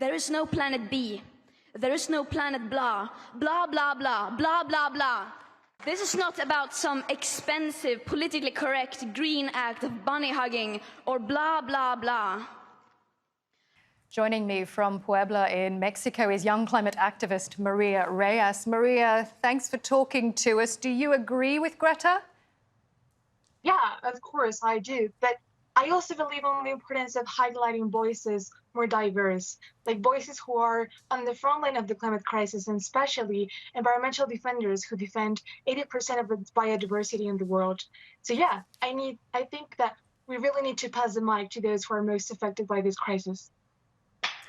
There is no planet B. There is no planet blah, blah, blah, blah, blah, blah, blah. This is not about some expensive, politically correct green act of bunny hugging or blah, blah, blah. Joining me from Puebla in Mexico is young climate activist Maria Reyes. Maria, thanks for talking to us. Do you agree with Greta? Yeah, of course I do. But I also believe in the importance of highlighting voices more diverse, like voices who are on the front line of the climate crisis, and especially environmental defenders who defend 80% of the biodiversity in the world. So yeah, I think that we really need to pass the mic to those who are most affected by this crisis.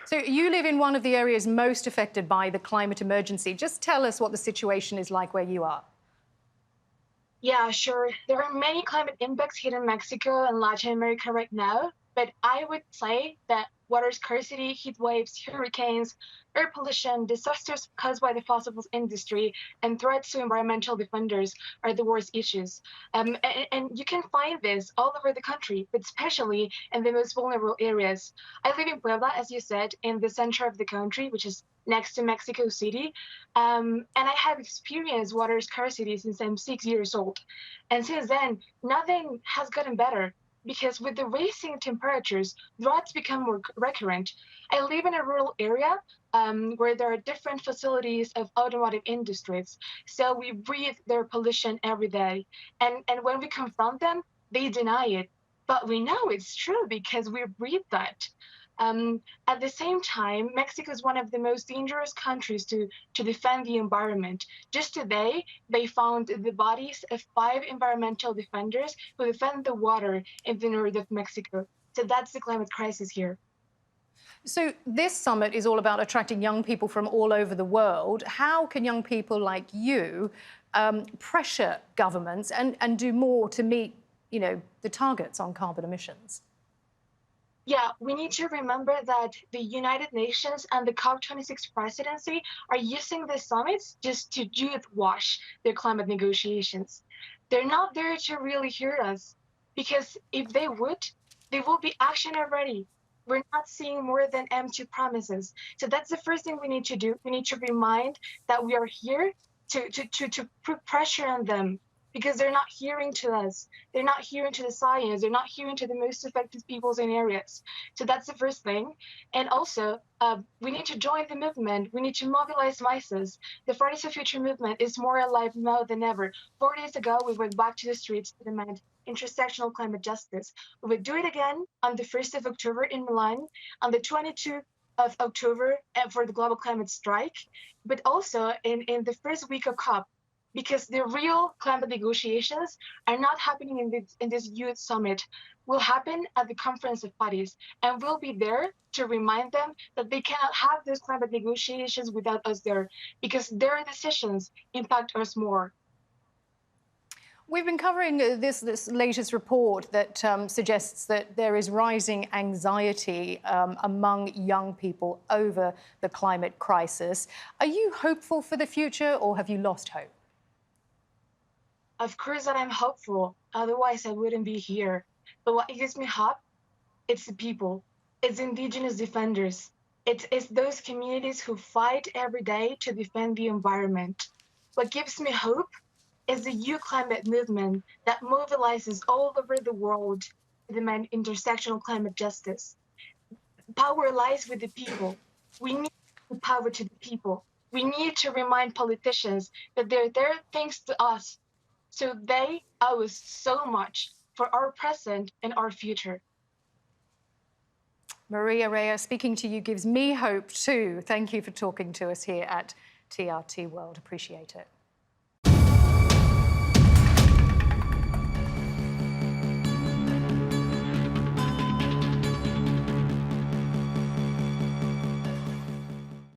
So you live in one of the areas most affected by the climate emergency. Just tell us what the situation is like where you are. Yeah, sure. There are many climate impacts hitting Mexico and Latin America right now, but I would say that water scarcity, heat waves, hurricanes, air pollution, disasters caused by the fossil fuels industry, and threats to environmental defenders are the worst issues. And you can find this all over the country, but especially in the most vulnerable areas. I live in Puebla, as you said, in the center of the country, which is next to Mexico City. And I have experienced water scarcity since I'm 6 years old. And since then, nothing has gotten better, because with the rising temperatures, droughts become more recurrent. I live in a rural area where there are different facilities of automotive industries. So we breathe their pollution every day. And when we confront them, they deny it. But we know it's true because we breathe that. At the same time, Mexico is one of the most dangerous countries to defend the environment. Just today, they found the bodies of 5 environmental defenders who defend the water in the north of Mexico. So that's the climate crisis here. So this summit is all about attracting young people from all over the world. How can young people like you pressure governments and do more to meet, the targets on carbon emissions? Yeah, we need to remember that the United Nations and the COP26 presidency are using the summits just to youth wash their climate negotiations. They're not there to really hear us, because if they would, there will be action already. We're not seeing more than empty promises. So that's the first thing we need to do. We need to remind that we are here to put pressure on them, because they're not hearing to us. They're not hearing to the science. They're not hearing to the most affected peoples and areas. So that's the first thing. And also, we need to join the movement. We need to mobilize masses. The Fridays for Future movement is more alive now than ever. 4 days ago, we went back to the streets to demand intersectional climate justice. We would do it again on the 1st of October in Milan, on the 22nd of October for the global climate strike, but also in the first week of COP, because the real climate negotiations are not happening in this youth summit. Will happen at the Conference of Parties, and we'll be there to remind them that they cannot have those climate negotiations without us there, because their decisions impact us more. We've been covering this latest report that suggests that there is rising anxiety among young people over the climate crisis. Are you hopeful for the future, or have you lost hope? Of course that I'm hopeful, otherwise I wouldn't be here. But what gives me hope, it's the people. It's indigenous defenders. It's those communities who fight every day to defend the environment. What gives me hope is the youth climate movement that mobilizes all over the world to demand intersectional climate justice. Power lies with the people. We need the power to the people. We need to remind politicians that they're there thanks to us. So they owe us so much for our present and our future. Maria Reyes, speaking to you gives me hope too. Thank you for talking to us here at TRT World. Appreciate it.